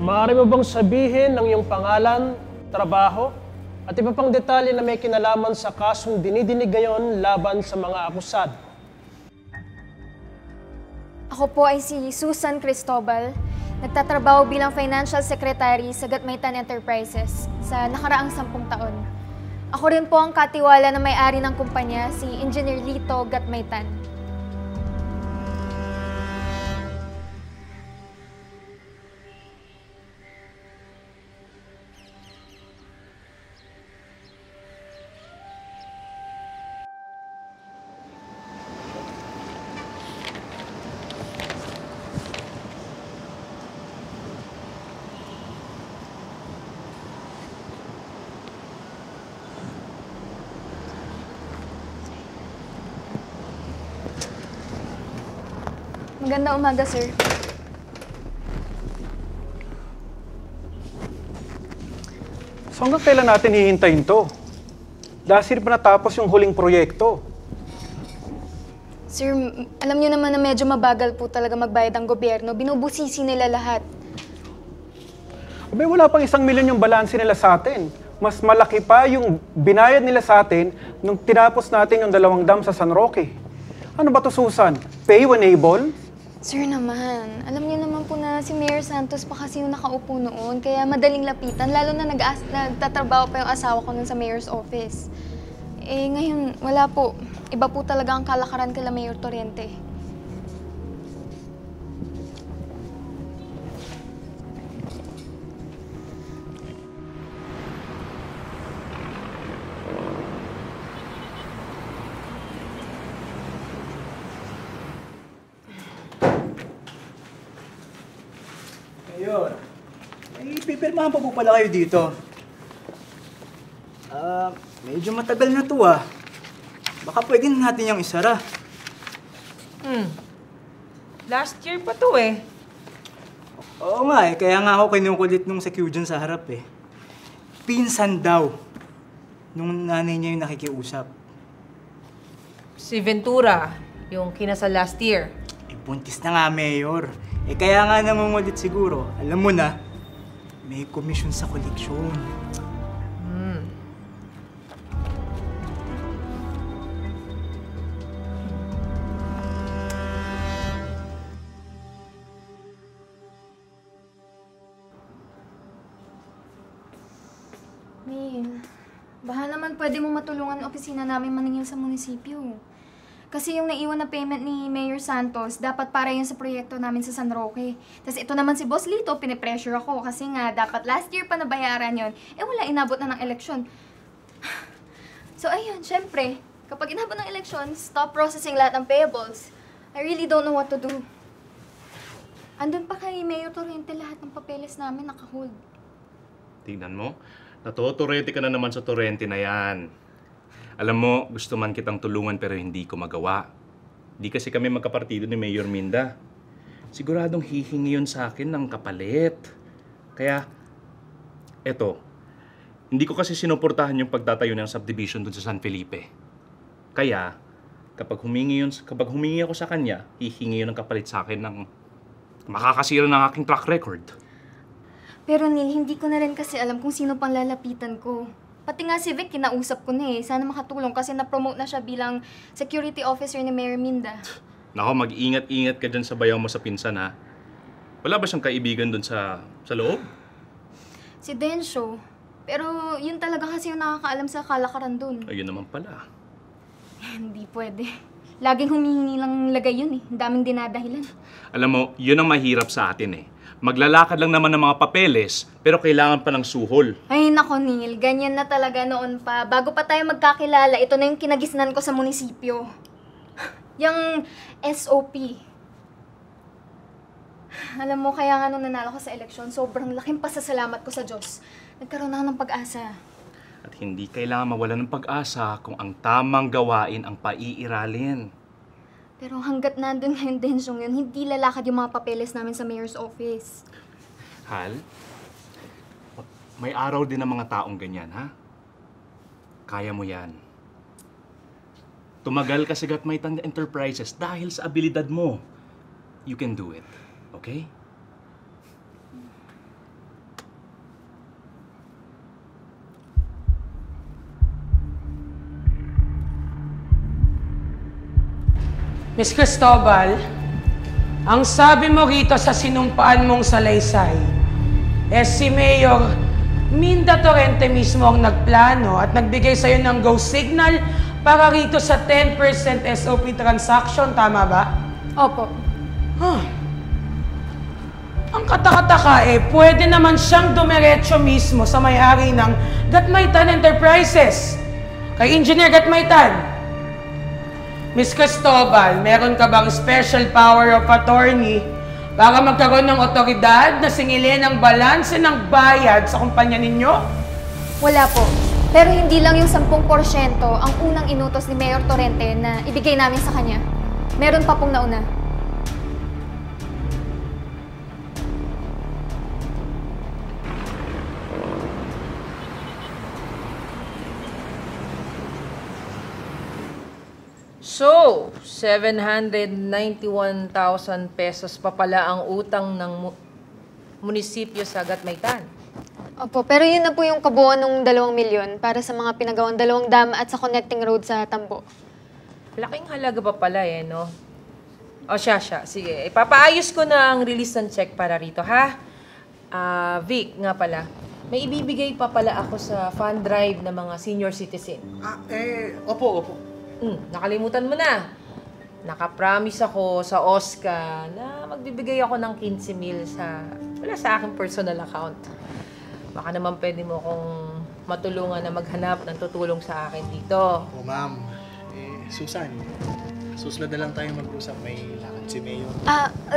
Maaari mo bang sabihin ang iyong pangalan, trabaho, at iba pang detalye na may kinalaman sa kasong dinidinig ngayon laban sa mga akusado? Ako po ay si Susan Cristobal. Nagtatrabaho bilang Financial Secretary sa Gatmaytan Enterprises sa nakaraang 10 taon. Ako rin po ang katiwala na may-ari ng kumpanya, si Engineer Lito Gatmaytan. Magandang umaga, sir. So hanggang kailan natin hihintayin to? Last year pa natapos yung huling proyekto. Sir, alam niyo naman na medyo mabagal po talaga magbayad ang gobyerno. Binubusisi nila lahat. Abay, wala pang 1 milyon yung balanse nila sa atin. Mas malaki pa yung binayad nila sa atin nung tinapos natin yung 2 dam sa San Roque. Ano ba to, Susan? Pay when able? Sir naman, alam niyo naman po na si Mayor Santos pa kasi yung nakaupo noon, kaya madaling lapitan, lalo na nagtatrabaho pa yung asawa ko nun sa Mayor's office. Eh ngayon, wala po. Iba po talaga ang kalakaran kila Mayor Torrente. Mayor, may pipirmahan pa po pala kayo dito. Medyo matagal na to ah. Baka pwede natin yung isara. Last year pa to eh. Oo nga eh, kaya nga ako kinukulit nung security dyan sa harap eh. Pinsan daw nung nanay niya yung nakikiusap. Si Ventura, yung kinasal last year. Eh, buntis na nga, Mayor. Eh, kaya nga nangungulit siguro. Alam mo na, may komisyon sa koleksyon. Neil, baka naman pwede mong matulungan ang opisina namin maningil sa munisipyo. Kasi yung naiwan na payment ni Mayor Santos, dapat para yun sa proyekto namin sa San Roque. Tapos ito naman si Boss Lito, pinipressure ako kasi nga dapat last year pa nabayaran yon. Eh wala, inabot na ng eleksyon. So ayun, syempre, kapag inabot ng eleksyon, stop processing lahat ng payables. I really don't know what to do. Andun pa kay Mayor Torrente lahat ng papeles namin nakahold. Tingnan mo, natotorente ka na naman sa Torrente na yan. Alam mo, gusto man kitang tulungan pero hindi ko magawa. Di kasi kami magkapartido ni Mayor Minda. Siguradong hihingi yun sa akin ng kapalit. Kaya, eto, hindi ko kasi sinuportahan yung pagtatayo ng subdivision dun sa San Felipe. Kaya, kapag humingi ako sa kanya, hihingi yun ng kapalit sa akin ng makakasira ng aking track record. Pero Neil, hindi ko na rin kasi alam kung sino pang lalapitan ko. Pati nga si Vic, kinausap ko na eh. Sana makatulong kasi na-promote na siya bilang security officer ni Mayor Minda. Nako, mag-ingat-ingat ka dyan sa bayaw mo sa pinsan, ha? Wala ba siyang kaibigan dun sa loob? Si Densyo. Pero yun talaga kasi yung nakakaalam sa kalakaran dun. Ayun naman pala. Hindi pwede. Laging humihingi lang lagay yun eh. Ang daming dinadahilan. Alam mo, yun ang mahirap sa atin eh. Maglalakad lang naman ng mga papeles, pero kailangan pa ng suhol. Ay nako Neil, ganyan na talaga noon pa. Bago pa tayo magkakilala, ito na yung kinagisnan ko sa munisipyo. Yung SOP. Alam mo, kaya nga nung nanalo ko sa eleksyon, sobrang laking pasasalamat ko sa Diyos. Nagkaroon ako ng pag-asa. At hindi kailangan mawalan ng pag-asa kung ang tamang gawain ang paiiralin. Pero hanggat nandun ngayon Densyong yun, hindi lalakad yung mga papeles namin sa Mayor's office. Hal, may araw din ng mga taong ganyan, ha? Kaya mo yan. Tumagal ka sa Gatmaytan Enterprises dahil sa abilidad mo. You can do it, okay? Miss Cristobal, ang sabi mo rito sa sinumpaan mong salaysay, si Mayor Minda Torrente mismo ang nagplano at nagbigay sa'yo ng go signal para rito sa 10% SOP transaction, tama ba? Opo. Ang katakataka pwede naman siyang dumiretso mismo sa may-ari ng Gatmaytan Enterprises, kay Engineer Gatmaytan. Miss Cristobal, meron ka bang special power of attorney para magkaroon ng otoridad na singilin ang balanse ng bayad sa kumpanya ninyo? Wala po. Pero hindi lang yung 10% ang unang inutos ni Mayor Torrente na ibigay namin sa kanya. Meron pa pong nauna. So, 791,000 pesos pa pala ang utang ng munisipyo sa Gatmaytan. Opo, pero yun na po yung kabuuan ng 2 milyon para sa mga pinagawang 2 dam at sa connecting road sa Tambo. Laking halaga pa pala no? O siya. Sige, ipapaayos ko na ang release ng check para rito, ha? Vic, nga pala. May ibibigay pa pala ako sa fund drive ng mga senior citizen. Opo. Nakalimutan mo na. Nakapromise ako sa OSCA na magbibigay ako ng 15,000 sa aking personal account. Baka naman pwede mo akong matulungan na maghanap ng tutulong sa akin dito. Ma'am. Susan, susunod na lang tayo mag-usap. May lakad si Mayor.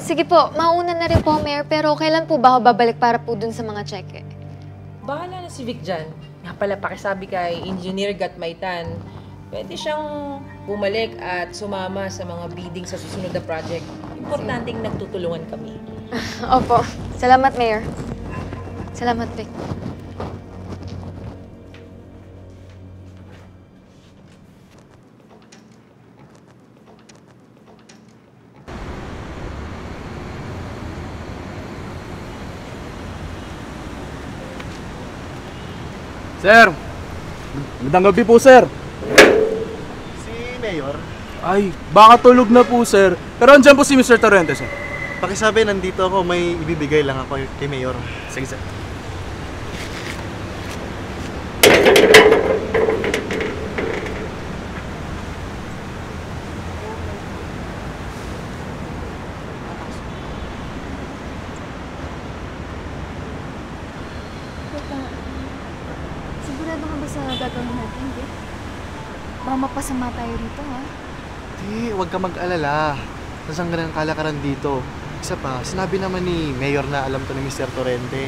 Sige po, mauna na rin po, Mayor, pero kailan po ba ako babalik para po dun sa mga cheque? Bahala na si Vic dyan. Nga pala, pakisabi kay Engineer Gatmaytan, pwede siyang bumalik at sumama sa mga bidding sa susunod na project. Importanteng nagtutulungan kami. Opo. Salamat, Mayor. Salamat, Vic. Sir! Magandang gabi po, sir. Si Mayor, Ay, baka tulog na po, sir. Pero andyan po si Mr. Torrente, sir. pakisabi nandito ako. May ibibigay lang ako kay Mayor. Sige, sir. Sigurado ka ba sa gagawin natin, Vic? Baka mapasama tayo rito, ha? Di, huwag ka mag-alala. Nasanggan ang kalakaran dito. Isa pa, sinabi naman ni Mayor na alam to ni Mr. Torrente.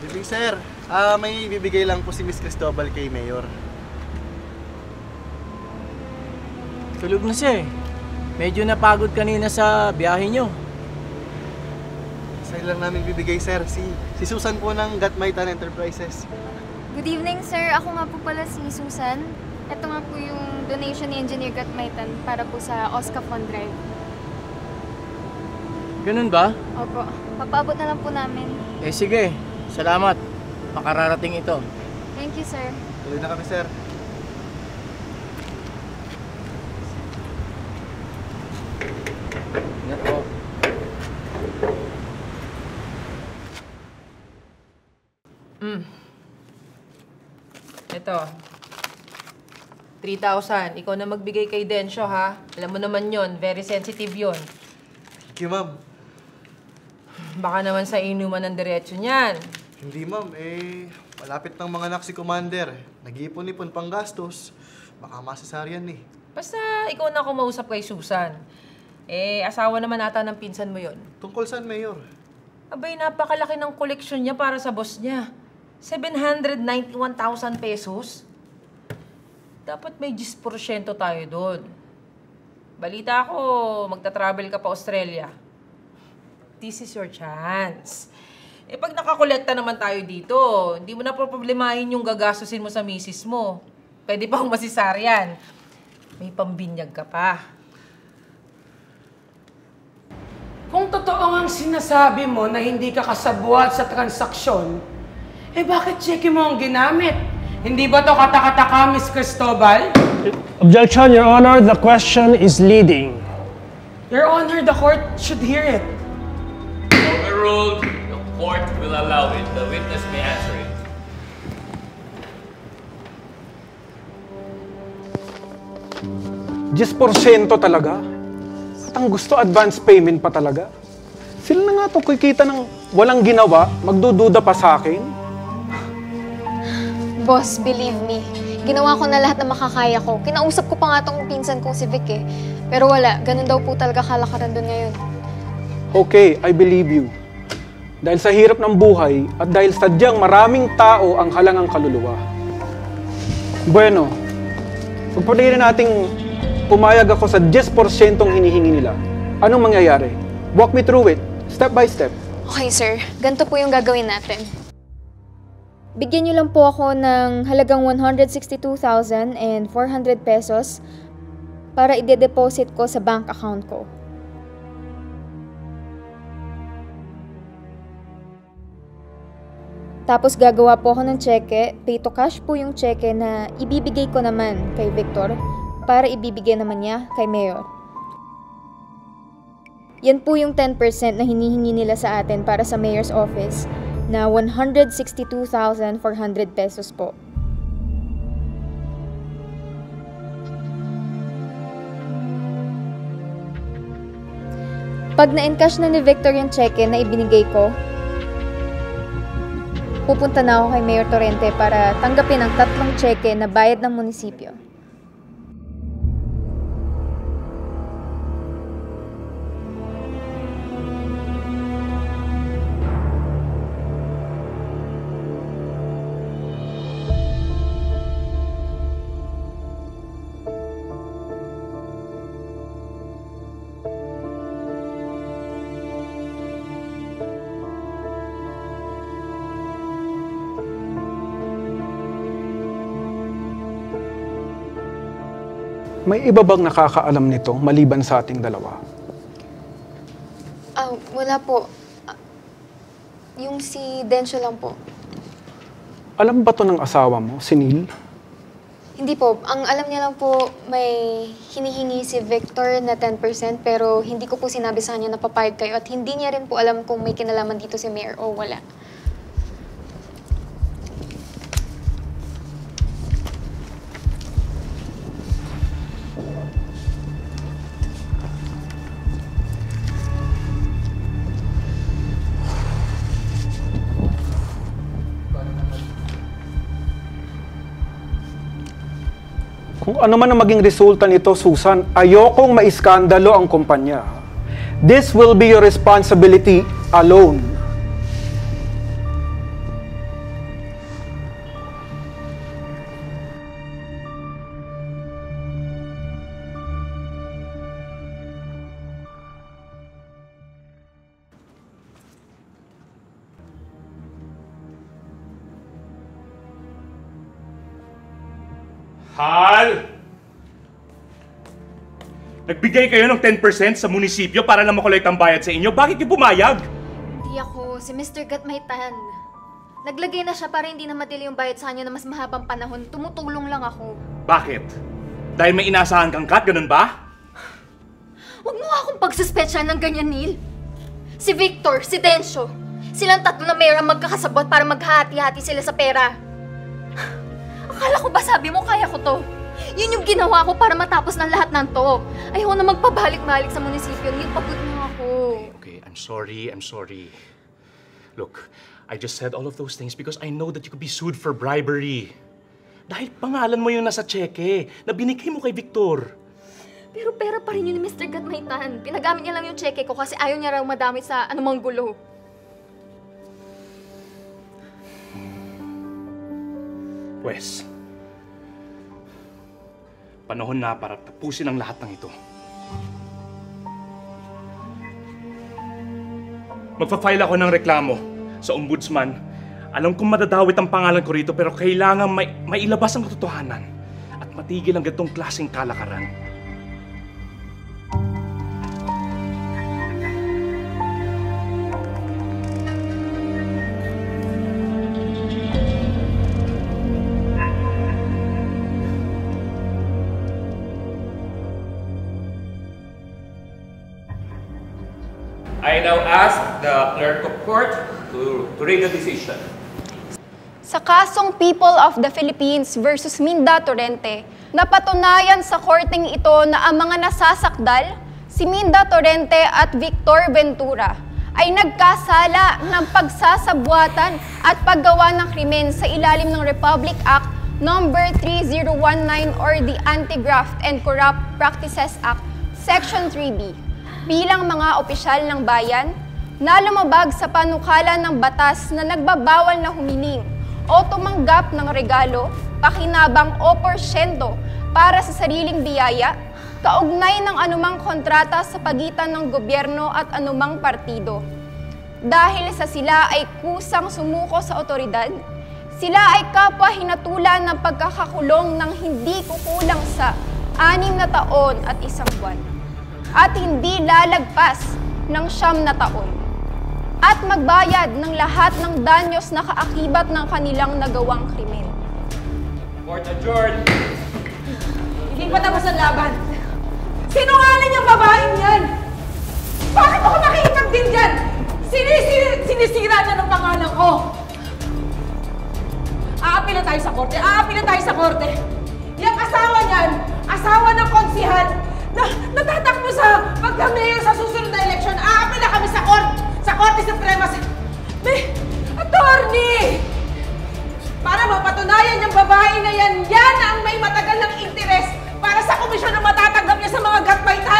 Good evening, sir. May bibigay lang po si Miss Cristobal kay Mayor. Tulog na siya Medyo napagod kanina sa biyahe nyo. Sa'yo lang namin bibigay, sir. Si Susan po ng Gatmaytan Enterprises. Good evening, sir. Ako nga po pala si Susan. Ito nga po yung donation ni Engineer Gatmaytan para po sa OSCA Fund Drive. Ganun ba? Opo. Papaabot na lang po namin. Sige. Salamat. Makararating ito. Thank you, sir. Tuloy na kami, sir. Ingat po. Ito. 3,000. Ikaw na magbigay kay Densyo, ha? Alam mo naman yon, very sensitive yon. Thank you, ma'am. Baka naman sa inuman ng diretso niyan. Hindi, ma'am. Malapit ng mga anak si Commander. Nag-iipon-ipon pang gastos. Baka masasaryan eh. Basta ikaw na kumausap kay Susan. Asawa naman ata ng pinsan mo yon. Tungkol saan, Mayor? Abay, napakalaki ng koleksyon niya para sa boss niya. 791,000 pesos. Dapat may 10% tayo doon. Balita ko, magta-travel ka pa Australia. This is your chance. Pag nakakolekta naman tayo dito, hindi mo na problemahin yung gagastusin mo sa misis mo. Pwede pang masisaryan. May pambinyag ka pa. Kung totoo ang sinasabi mo na hindi ka kasabwat sa transaksyon, bakit cheque mo ang ginamit? Hindi ba to katakataka, Miss Cristobal? Objection, Your Honor. The question is leading. Your Honor, the court should hear it. Overruled. The court will allow it. The witness may answer it. %10 talaga? At ang gusto, advance payment pa talaga? Sila na nga to kikita ng walang ginawa, magdududa pa sa akin? Boss, believe me. Ginawa ko na lahat na makakaya ko. Kinausap ko pa nga tong pinsan kong si Vic eh. Pero wala, ganun daw po talaga kalakaran doon ngayon. Okay, I believe you. Dahil sa hirap ng buhay at dahil sadyang maraming tao ang halangang kaluluwa. Bueno, pagpatuloy na nating pumayag ako sa 10% hinihingi nila. Anong mangyayari? Walk me through it, step by step. Okay, sir. Ganito po yung gagawin natin. Bigyan niyo lang po ako ng halagang 162,400 pesos para ide-deposit ko sa bank account ko. Tapos gagawa po ako ng cheque, pay to cash po yung cheque na ibibigay ko naman kay Victor para ibibigay naman niya kay Mayor. Yan po yung 10% na hinihingi nila sa atin para sa Mayor's office na 162,400 pesos po. Pag na-encash na ni Victor yung cheque na ibinigay ko, pupunta na ako kay Mayor Torrente para tanggapin ang 3 cheque na bayad ng munisipyo. May iba bang nakakaalam nito maliban sa ating dalawa? Wala po. Yung si Densyo lang po. Alam ba to ng asawa mo, si Neil? Hindi po. Ang alam niya lang po, may hinihingi si Victor na 10% pero hindi ko po sinabi sa kanya na papayag kayo at hindi niya rin po alam kung may kinalaman dito si Mayor o wala. Kung ano man ang maging resulta nito, Susan, ayokong maiskandalo ang kumpanya. This will be your responsibility alone. Hal! Nagbigay kayo ng 10% sa munisipyo para lang makolekta ang bayad sa inyo. Bakit kayo pumayag? Hindi ako. Si Mr. Gatmaytan. Naglagay na siya para hindi na madali yung bayad sa kanya na mas mahabang panahon. Tumutulong lang ako. Bakit? Dahil may inaasahan kang cut, ganun ba? Huwag mo akong pagsuspetsyahan ng ganyan, Neil. Si Victor, si Densyo. Silang 3 na mayor ang magkakasabot para maghati-hati sila sa pera. Akala ko ba sabi mo kaya ko to? Yun yung ginawa ko para matapos ng lahat ng to. Ayaw na magpabalik-balik sa munisipyo. Neil, pagod na ako. Okay, I'm sorry. Look, I just said all of those things because I know that you could be sued for bribery. Dahil pangalan mo yung nasa cheque na binigay mo kay Victor. Pero pera pa rin yun ni Mr. Gatmaytan. Pinagamit niya lang yung cheque ko kasi ayaw niya raw madamit sa anumang gulo. Pwes, panahon na para tapusin ang lahat ng ito. Magpa-file ako ng reklamo sa ombudsman. Alam kong madadawit ang pangalan ko rito pero kailangan mailabas ang katotohanan. At mapatigil ang ganitong klaseng kalakaran. I now ask the clerk of court to read the decision. Sa kasong People of the Philippines versus Minda Torrente, napatunayan sa korteng ito na ang mga nasasakdal, si Minda Torrente at Victor Ventura, ay nagkasala ng pagsasabuatan at paggawa ng krimen sa ilalim ng Republic Act No. 3019 or the Anti-Graft and Corrupt Practices Act, Section 3B. Bilang mga opisyal ng bayan na lumabag sa panukala ng batas na nagbabawal na humiling o tumanggap ng regalo, pakinabang o porsyento para sa sariling biyaya, kaugnay ng anumang kontrata sa pagitan ng gobyerno at anumang partido. Dahil sa sila ay kusang sumuko sa otoridad, sila ay kapwa hinatulan ng pagkakakulong ng hindi kukulang sa 6 na taon at 1 buwan. At hindi lalagpas ng 9 na taon at magbayad ng lahat ng danyos na kaakibat ng kanilang nagawang krimen. Court adjourned. Hindi pa tapos ang laban. Sinungaling yung babaeng yan! Bakit ako nakikipag din dyan? Sinisira niya ng pangalan ko. Aapila tayo sa korte. Aapila tayo sa korte. Yung asawa niyan, asawa ng konsihal, na natatakbo sa pagka-mayor sa susunod na eleksyon. Aapila kami sa Korte Suprema. May attorney! Para mapatunayan yung babae na yan ang may matagal ng interes para sa komisyon na matatanggap niya sa mga gatbaytan.